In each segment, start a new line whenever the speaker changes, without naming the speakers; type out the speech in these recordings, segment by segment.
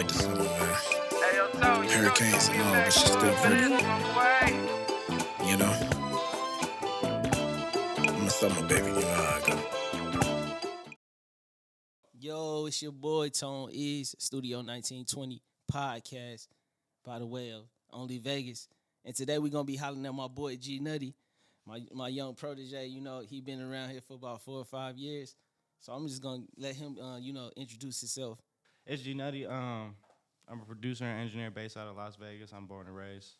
like the song, man. Hurricanes and all, but she's still pretty. You know? I'm gonna stop my baby, you know how I go.
Yo, it's your boy Tone East, Studio 1920 podcast, by the way of Only Vegas. And today we're going to be hollering at my boy Gnutty, my young protege. You know, he been around here for about 4 or 5 years. So I'm just going to let him, introduce himself.
It's Gnutty. I'm a producer and engineer based out of Las Vegas. I'm born and raised.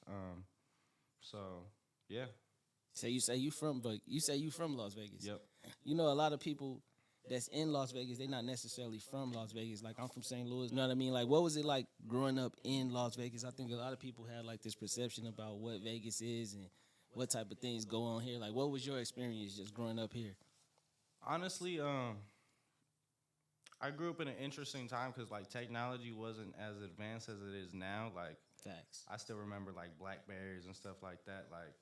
So, yeah.
So you say you from Las Vegas.
Yep.
You know, a lot of people that's in Las Vegas, they're not necessarily from Las Vegas. Like, I'm from St. Louis, you know what I mean? Like, what was it like growing up in Las Vegas? I think a lot of people had, like, this perception about what Vegas is and what type of things go on here. Like, what was your experience just growing up here?
Honestly, I grew up in an interesting time because, like, technology wasn't as advanced as it is now. Like,
Facts.
I still remember, like, Blackberries and stuff like that. Like,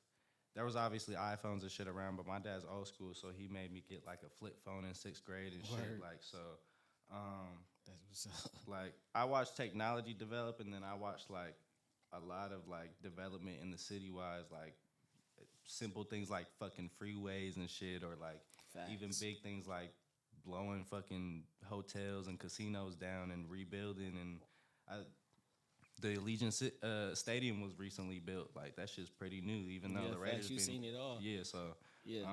there was obviously iPhones and shit around, but my dad's old school, so he made me get like a flip phone in 6th grade and shit. Like, so,
That's what's up.
like, I watched technology develop, and then I watched like a lot of like development in the city wise, like simple things like fucking freeways and shit, or like even big things like blowing fucking hotels and casinos down and rebuilding. And the Allegiant Stadium was recently built. Like, that shit's pretty new, even though the Raiders
you've seen it all.
Yeah, so
Yeah.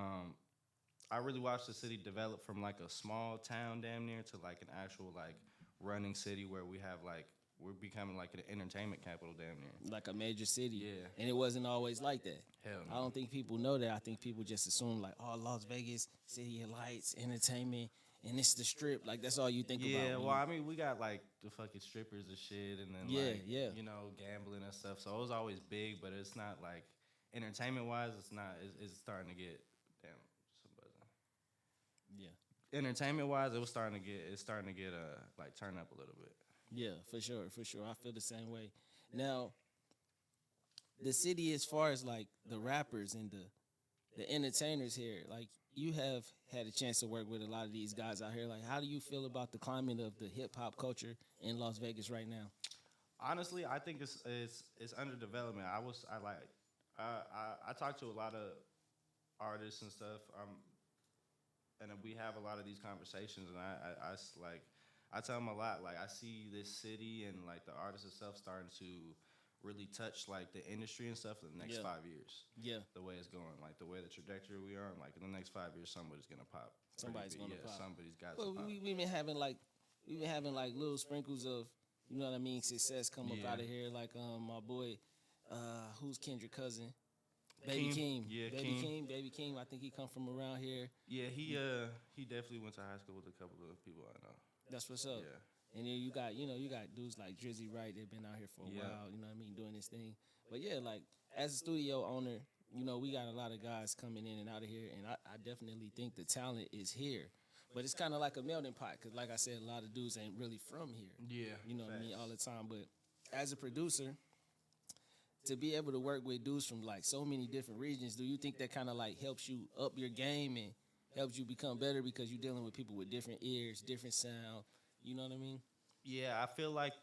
I really watched the city develop from like a small town damn near to like an actual like running city where we're becoming like an entertainment capital damn near.
Like a major city.
Yeah.
And it wasn't always like that.
Hell no.
I don't think people know that. I think people just assume like, oh, Las Vegas, city of lights, entertainment, and it's the strip. Like, that's all you think about.
Yeah, well, I mean, we got like the fucking strippers and shit, and then you know, gambling and stuff. So it was always big, but it's not like entertainment wise. It's not. It's starting to get damn. Somebody.
Yeah.
Entertainment wise, it's starting to get like turn up a little bit.
Yeah, for sure. I feel the same way. Now, the city, as far as like the rappers and the entertainers here, like, you have had a chance to work with a lot of these guys out here. Like, how do you feel about the climate of the hip hop culture in Las Vegas right now?
Honestly, I think it's under development. I talk to a lot of artists and stuff. And we have a lot of these conversations, and I tell them a lot. Like, I see this city and like the artists itself starting to really touch like the industry and stuff in the next 5 years.
Yeah.
The way it's going, like the way the trajectory we are, like in the next 5 years, somebody's gonna pop.
Somebody's gonna pop.
Somebody's got.
Well,
to pop.
we've been having like little sprinkles of, you know what I mean, success come up out of here. Like my boy, who's Kendrick cousin? Baby Keem.
Yeah,
Baby Keem. I think he come from around here.
Yeah, he definitely went to high school with a couple of people I know.
That's what's up.
Yeah.
And then you got dudes like Drizzy Wright. They've been out here for a while. You know what I mean, doing this thing. But yeah, like, as a studio owner, you know, we got a lot of guys coming in and out of here, and I definitely think the talent is here. But it's kind of like a melting pot, because like I said, a lot of dudes ain't really from here.
Yeah.
You know what I mean, all the time. But as a producer, to be able to work with dudes from like so many different regions, do you think that kind of like helps you up your game and helps you become better because you're dealing with people with different ears, different sound? You know what I mean?
Yeah, I feel like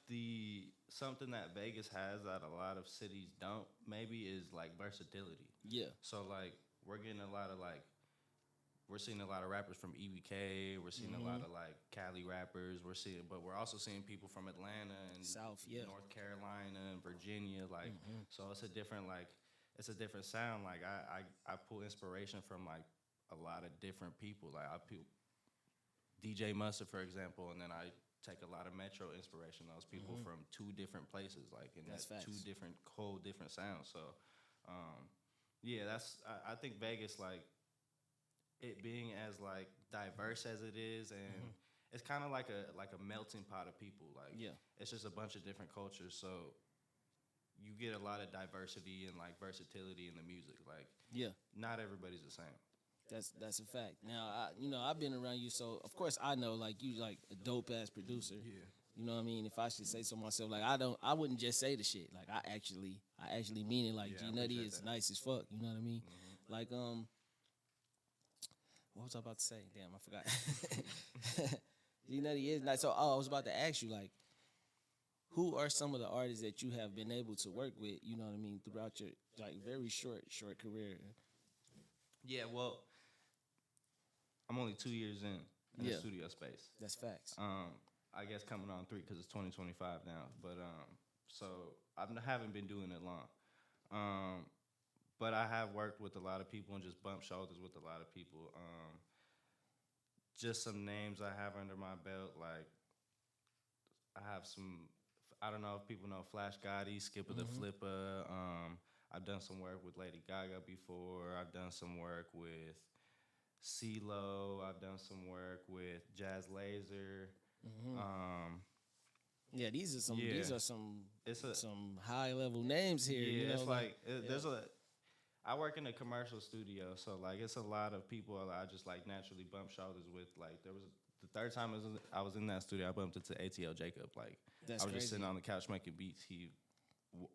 something that Vegas has that a lot of cities don't maybe is like versatility.
Yeah.
So like we're seeing a lot of rappers from EBK. We're seeing a lot of like Cali rappers. But we're also seeing people from Atlanta and
South,
North Carolina and Virginia. Like, so it's a different sound. Like I pull inspiration from like a lot of different people. Like DJ Mustard, for example, and then I take a lot of Metro inspiration. Those people from 2 different places, like, and that's 2 whole different sounds. So, I think Vegas, like, it being as like diverse as it is, and it's kind of like a melting pot of people. Like, it's just a bunch of different cultures. So you get a lot of diversity and like versatility in the music. Like, not everybody's the same.
That's a fact. Now, I've been around you, so of course I know like you like a dope ass producer.
Yeah.
You know what I mean? If I should say so myself, like I wouldn't just say the shit. Like I actually mean it. Like Gnutty is nice as fuck. You know what I mean? Like what was I about to say? Damn, I forgot. Gnutty is nice. So I was about to ask you, like, who are some of the artists that you have been able to work with? You know what I mean, throughout your like very short career.
Yeah, well, I'm only 2 years in the
Yeah.
studio space.
That's facts.
I guess coming on 3 because it's 2025 now. But so I haven't been doing it long. But I have worked with a lot of people and just bumped shoulders with a lot of people. Just some names I have under my belt, like I have some. I don't know if people know Flash Gotti, Skipper the Flipper. I've done some work with Lady Gaga before. I've done some work with CeeLo. I've done some work with Jazz Laser.
Yeah, these are some.
Yeah.
These are some high level names here.
Yeah,
you know,
it's like there's a. I work in a commercial studio, so like it's a lot of people I just like naturally bump shoulders with. Like there was the third time I was in that studio, I bumped into ATL Jacob. Like
That's
I was just
crazy.
sitting on the couch making beats.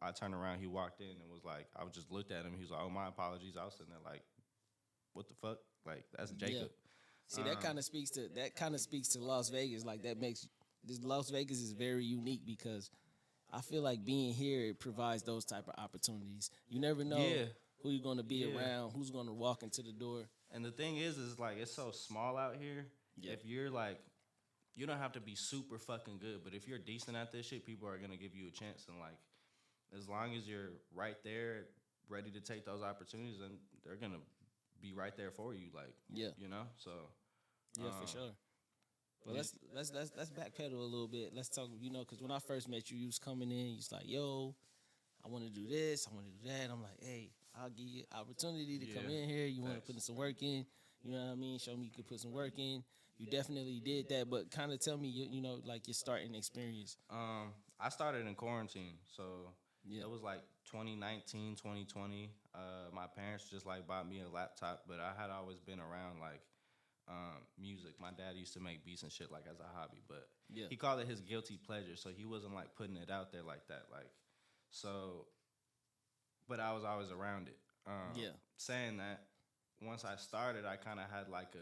I turned around, he walked in and was like, I just looked at him. He was like, "Oh, my apologies." I was sitting there like, "What the fuck?" Like that's Jacob.
See, that kind of speaks to Las Vegas. Like that makes this Las Vegas is very unique because I feel like being here it provides those type of opportunities. You never know
Yeah.
who you're gonna be
Yeah.
around, who's gonna walk into the door.
And the thing is like it's so small out here.
Yeah.
If you're like, you don't have to be super fucking good, but if you're decent at this shit, people are gonna give you a chance. And like, as long as you're right there, ready to take those opportunities, then they're gonna be right there for you. Like,
Yeah.
you know. So
Yeah, for sure. But let's backpedal a little bit. Let's talk. You know, because when I first met you, you was coming in. You was like, "Yo, I want to do this. I want to do that." I'm like, "Hey, I'll give you opportunity to come
Yeah.
in here. You want to
Facts.
put in some work in. You know what I mean? Show me you could put some work in. You definitely did that. But kind of tell me, you know, like your starting experience.
I started in quarantine, so
Yeah.
it was like 2019, 2020. My parents just like bought me a laptop, but I had always been around like music. My dad used to make beats and shit like as a hobby, but
Yeah.
he called it his guilty pleasure, so he wasn't like putting it out there like that. Like, so, but I was always around it.
Yeah.
Saying that, once I started, I kind of had like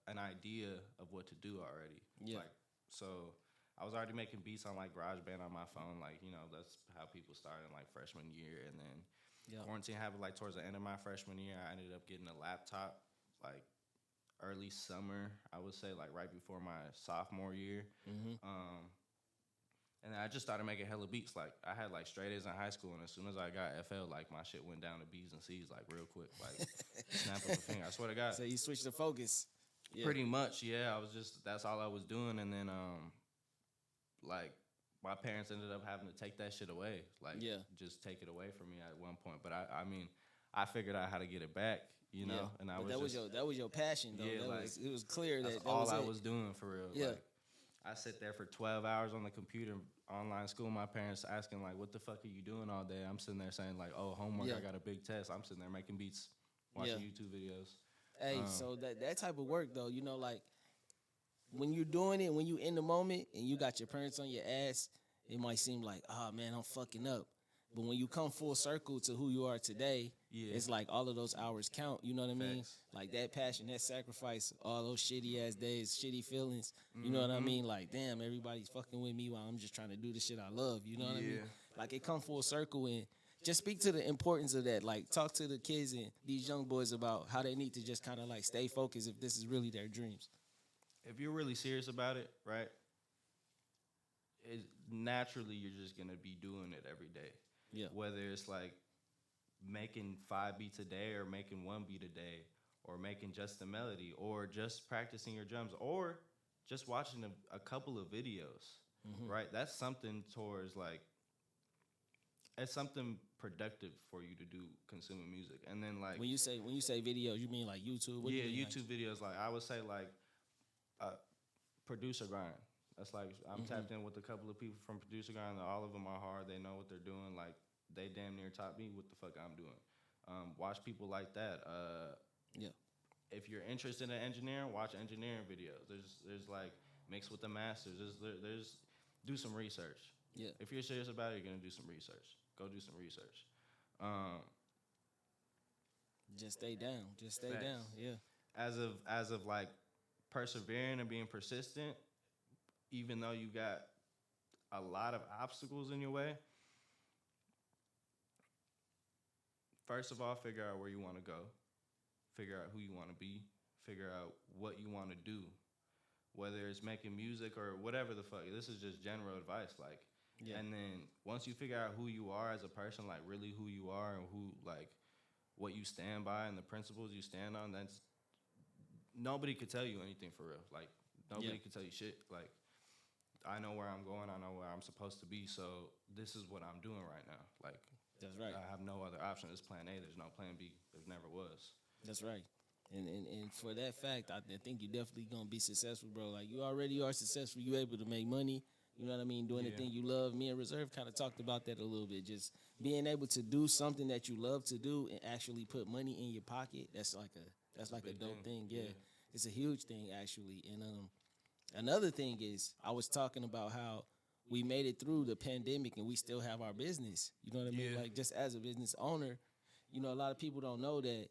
an idea of what to do already.
Yeah.
Like, so I was already making beats on like GarageBand on my phone. Like, you know, that's how people started in like freshman year. And then
Yeah.
quarantine happened like towards the end of my freshman year. I ended up getting a laptop like early summer, I would say, like right before my sophomore year. And I just started making hella beats. Like I had like straight A's in high school, and as soon as I got FL, like my shit went down to B's and C's like real quick, like snap of a finger. I swear to God.
So you switched the focus. Yeah.
Pretty much, yeah. I was just that's all I was doing, and then like my parents ended up having to take that shit away, like
Yeah.
just take it away from me at one point. But I mean, I figured out how to get it back, you know,
Yeah.
and I
But
was
that was your passion though.
Yeah,
It was clear
that's
that
all
was
I
it.
was doing for real.
Yeah.
Like, I sit there for 12 hours on the computer, online school. My parents asking like, "What the fuck are you doing all day?" I'm sitting there saying like, "Oh, homework.
Yeah.
I got a big test." I'm sitting there making beats, watching
Yeah.
YouTube videos.
Hey, so that type of work though, you know, like when you're doing it, when you in the moment and you got your parents on your ass, it might seem like, oh man, I'm fucking up. But when you come full circle to who you are today,
Yeah.
it's like all of those hours count. You know what I mean?
Facts.
Like that passion, that sacrifice, all those shitty ass days, shitty feelings. You know what I mean? Like, damn, everybody's fucking with me while I'm just trying to do the shit I love. You know what I mean?
Yeah.
Like it come full circle and just speak to the importance of that. Like talk to the kids and these young boys about how they need to just kind of like stay focused if this is really their dreams.
If you're really serious about it, right? Naturally you're just gonna be doing it every day.
Yeah.
Whether it's like making 5 beats a day or making 1 beat a day or making just a melody or just practicing your drums or just watching a couple of videos, right? That's something towards like, it's something productive for you to do consuming music. And then like,
When you say videos, you mean like YouTube? What do
yeah,
you mean,
YouTube videos, like I would say like producer grind. That's like, I'm tapped in with a couple of people from producer grind. All of them are hard. They know what they're doing. Like they damn near top me what the fuck I'm doing. Watch people like that.
Yeah.
If you're interested in engineering, watch engineering videos. There's like mix with the masters. There's do some research.
Yeah.
If you're serious about it, you're gonna do some research. Go do some research.
Just stay down. Just stay
Facts.
down. Yeah.
As of like persevering and being persistent, even though you got a lot of obstacles in your way, first of all, figure out where you want to go, figure out who you want to be, figure out what you want to do, whether it's making music or whatever the fuck. This is just general advice, like.
Yeah.
And then once you figure out who you are as a person, like really who you are and who like what you stand by and the principles you stand on, that's nobody could tell you anything for real. Like nobody could tell you shit. Like I know where I'm going, I know where I'm supposed to be, so this is what I'm doing right now. Like
That's right.
I have no other option. It's plan A. There's no plan B. There never was.
That's right. And for that fact, I think you're definitely gonna be successful, bro. Like you already are successful. You able to make money. You know what I mean? Doing the thing you love. Me and Reserve kind of talked about that a little bit. Just being able to do something that you love to do and actually put money in your pocket. That's like a dope thing. Yeah. It's a huge thing actually. And another thing is I was talking about how we made it through the pandemic and we still have our business. You know what I mean? Like just as a business owner, you know, a lot of people don't know that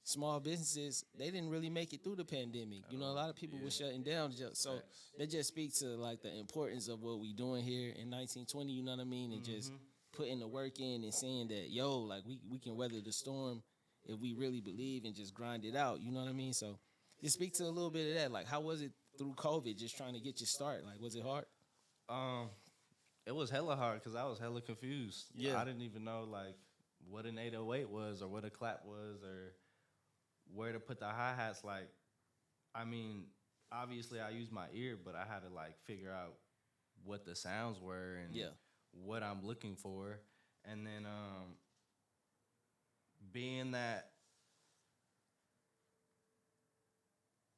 small businesses, they didn't really make it through the pandemic. You know, a lot of people were shutting down. So that just speaks to like the importance of what we doing here in 1920, you know what I mean? And just putting the work in and saying that, yo, like we can weather the storm if we really believe and just grind it out. You know what I mean? So just speak to a little bit of that. Like how was it through COVID, just trying to get your start? Like was it hard?
It was hella hard because I was hella confused.
Yeah.
I didn't even know like what an 808 was or what a clap was or where to put the hi-hats. Like, I mean, obviously I used my ear, but I had to like figure out what the sounds were and what I'm looking for. And then being that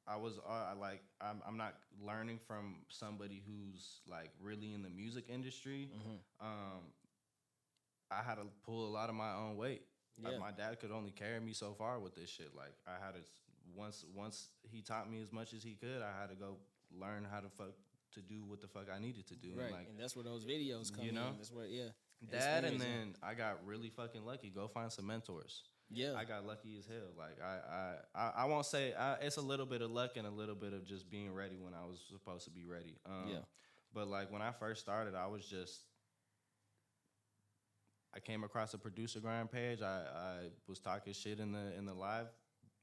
I'm not learning from somebody who's like really in the music industry. I had to pull a lot of my own weight. Like, my dad could only carry me so far with this shit. Like I had to once he taught me as much as he could, I had to go learn how to do what the fuck I needed to do.
Right,
like,
and that's where those videos come
you know?
in. That's where
that, and then I got really fucking lucky. Go find some mentors.
Yeah,
I got lucky as hell. Like I won't say it's a little bit of luck and a little bit of just being ready when I was supposed to be ready. But like when I first started, I came across a producer grind page. I was talking shit in the live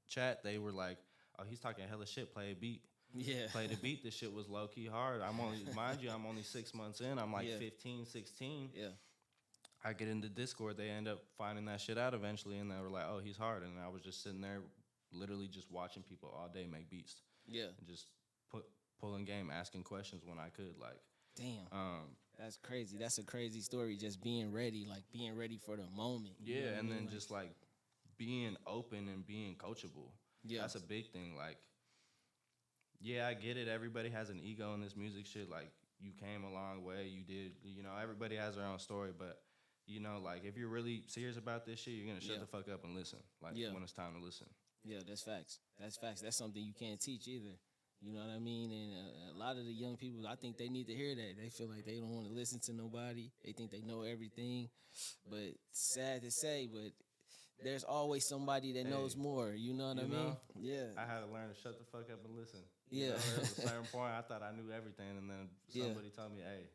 chat. They were like, "Oh, he's talking hella shit. Play a beat."
Yeah.
Play the beat. This shit was low key hard. I'm only 6 months in. I'm like 15, 16.
Yeah.
I get into Discord. They end up finding that shit out eventually, and they were like, "Oh, he's hard." And I was just sitting there, literally just watching people all day make beats.
Yeah.
And just pulling game, asking questions when I could. Like,
damn. That's crazy. That's a crazy story. Just being ready, like being ready for the moment.
Yeah, and then just like being open and being coachable.
Yeah.
That's a big thing. Like, yeah, I get it. Everybody has an ego in this music shit. Like, you came a long way. You did, everybody has their own story. But, like, if you're really serious about this shit, you're going to shut the fuck up and listen. Like, when it's time to listen.
Yeah, that's facts. That's facts. That's something you can't teach either. You know what I mean? And a lot of the young people, I think they need to hear that. They feel like they don't want to listen to nobody. They think they know everything. But sad to say, but there's always somebody that knows more. You know what I mean? Yeah.
I had to learn to shut the fuck up and listen.
Yeah.
At a certain point, I thought I knew everything, and then somebody told me, "Hey,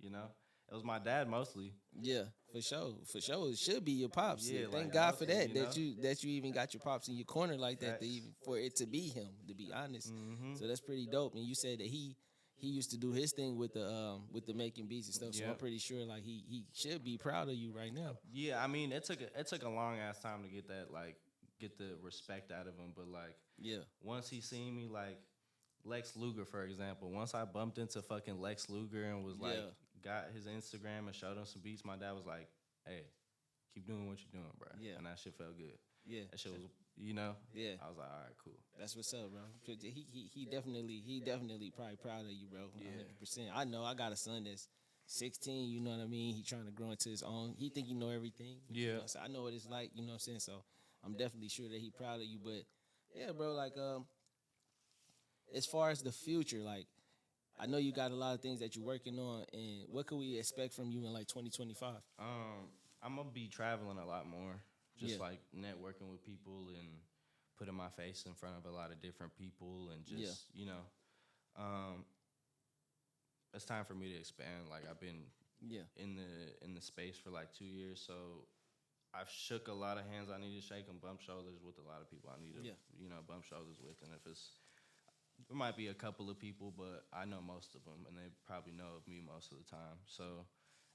it was my dad mostly."
Yeah, for sure. For sure, it should be your pops.
Yeah,
thank
like,
God for that.
honestly,
That you even got your pops in your corner like that. For it to be him, to be honest. So that's pretty dope. And you said that he used to do his thing with the making beats and stuff. So I'm pretty sure like he should be proud of you right now.
Yeah, I mean it took a long ass time to get that, like, get the respect out of him. But like, once he seen me, like Lex Luger, for example. Once I bumped into fucking Lex Luger and was like, got his Instagram and showed him some beats, my dad was like, "Hey, keep doing what you're doing, bro." Yeah. And that shit felt good. Yeah. That shit was, Yeah. I was like, all right, cool.
That's what's up, bro. He definitely probably proud of you, bro. 100%. I know I got a son that's 16, you know what I mean? He trying to grow into his own. He think he know everything.
Yeah.
So I know what it's like, you know what I'm saying? So I'm definitely sure that he proud of you. But yeah, bro, like as far as the future, like I know you got a lot of things that you're working on, and what can we expect from you in like 2025?
I'm gonna be traveling a lot more, just like networking with people and putting my face in front of a lot of different people, and just it's time for me to expand. Like I've been
Yeah.
in the space for like 2 years, so I've shook a lot of hands I need to shake and bump shoulders with a lot of people I need to,
Yeah.
bump shoulders with. And if it's, there might be a couple of people, but I know most of them, and they probably know of me most of the time. So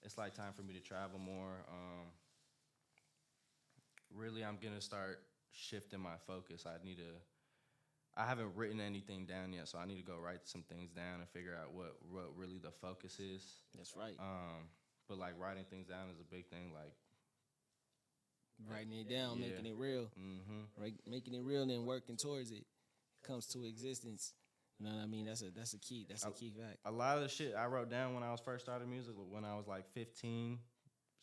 it's like time for me to travel more. Really, I'm gonna start shifting my focus. I haven't written anything down yet, so I need to go write some things down and figure out what really the focus is.
That's right.
But like writing things down is a big thing. Like,
Writing it down,
yeah.
making it real, right? Making it real and working towards it comes to existence. You know what I mean? That's a key. That's a key fact.
A lot of the shit I wrote down when I was first starting music, when I was like 15,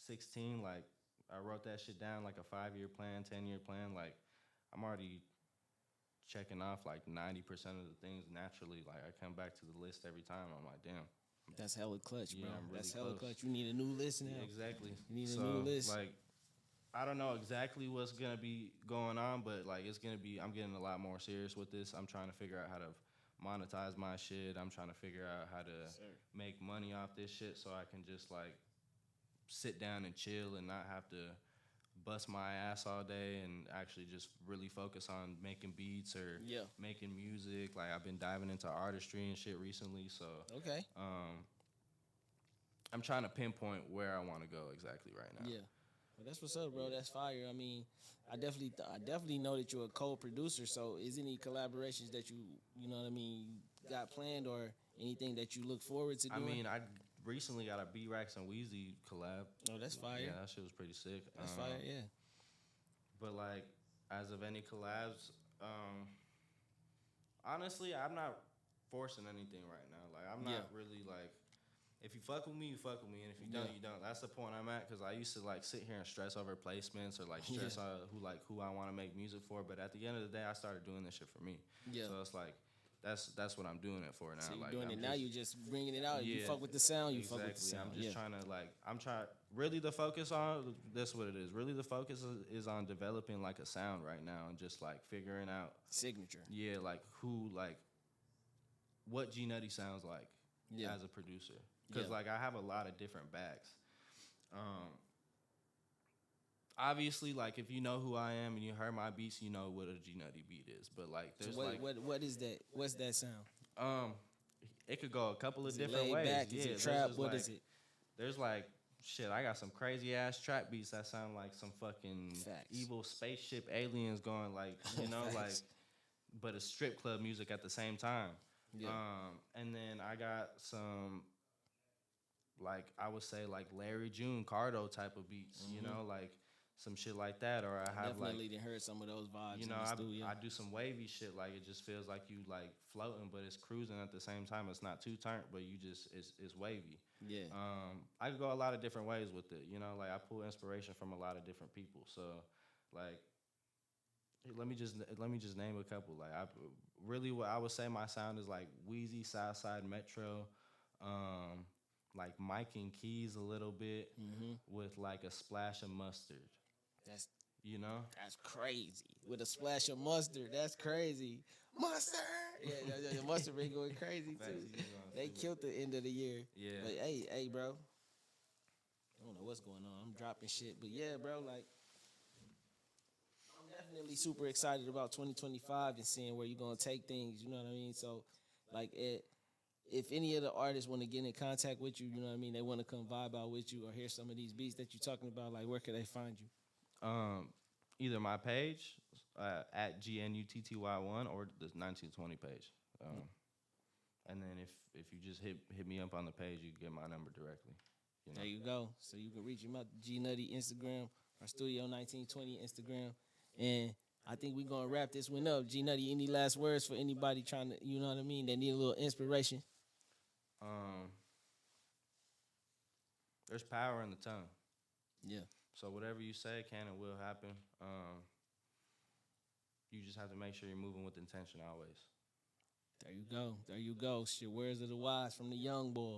16, like I wrote that shit down like a 5-year plan, 10-year plan. Like I'm already checking off like 90% of the things naturally. Like I come back to the list every time. I'm like, damn.
That's hella clutch, bro.
Yeah, I'm really
That's hella
close.
clutch. You need a new list now.
Yeah, exactly.
You need a new list.
Like, I don't know exactly what's gonna be going on, but like it's gonna be. I'm getting a lot more serious with this. I'm trying to figure out how to monetize my shit. I'm trying to figure out how to make money off this shit, so I can just like sit down and chill and not have to bust my ass all day and actually just really focus on making beats or
Yeah.
making music. Like I've been diving into artistry and shit recently, so
Okay.
I'm trying to pinpoint where I want to go exactly right now.
Yeah. Well, that's what's up, bro. That's fire. I mean, I definitely know that you're a co-producer. So, is any collaborations that you know what I mean, got planned or anything that you look forward to
I
doing?
mean, I recently got a B-Rax and Wheezy collab.
Oh, that's fire.
Yeah, that shit was pretty sick.
That's fire. Yeah.
But like, as of any collabs, honestly, I'm not forcing anything right now. Like, I'm not really like. If you fuck with me, you fuck with me, and if you don't, you don't. That's the point I'm at, because I used to like sit here and stress over placements or like stress on who I want to make music for. But at the end of the day, I started doing this shit for me. Yeah. So it's like that's what I'm doing it for now.
So you're
like
doing it now. You just bringing it out.
Yeah,
you fuck with the sound. You
exactly.
fuck with the sound.
I'm just trying to I'm trying really the focus on. That's what it is. Really, the focus is on developing like a sound right now and just like figuring out
signature.
Yeah, like what Gnutty sounds like as a producer. Because like I have a lot of different backs. Obviously, like if you know who I am and you heard my beats, you know what a Gnutty beat is. But like, there's
what is that? What's that sound?
It could go a couple of
is
different
it
ways.
Back? Is it trap? What is it?
There's like shit. I got some crazy ass trap beats that sound like some fucking evil spaceship aliens going like like, but it's strip club music at the same time. Yeah. And then I got some. Like I would say, like Larry June, Cardo type of beats, like some shit like that. Or I have
definitely didn't heard some of those vibes.
I do some wavy shit. Like it just feels like you like floating, but it's cruising at the same time. It's not too turned, but you just it's wavy. Yeah. I could go a lot of different ways with it. Like I pull inspiration from a lot of different people. So, like, let me just name a couple. Like what I would say my sound is like Wheezy, Southside Metro. Like Mike and Keys a little bit with like a splash of mustard.
That's that's crazy. With a splash of mustard, that's crazy. Mustard. Yeah, mustard been going crazy too. They killed the end of the year. Yeah. But hey, bro. I don't know what's going on. I'm dropping shit, but yeah, bro. Like, I'm definitely super excited about 2025 and seeing where you're gonna take things. You know what I mean? So, like if any of the artists want to get in contact with you, you know what I mean, they want to come vibe out with you or hear some of these beats that you're talking about, like where can they find you?
Either my page at GNUTTY1 or the 1920 page. And then if you just hit me up on the page, you get my number directly.
There you go. So you can reach him out to Gnutty Instagram or Studio 1920 Instagram. And I think we're going to wrap this one up. Gnutty, any last words for anybody trying to, you know what I mean, they need a little inspiration?
There's power in the tongue.
Yeah.
So whatever you say can and will happen. You just have to make sure you're moving with intention always.
There you go. There you go. Shit, words of the wise from the young boy.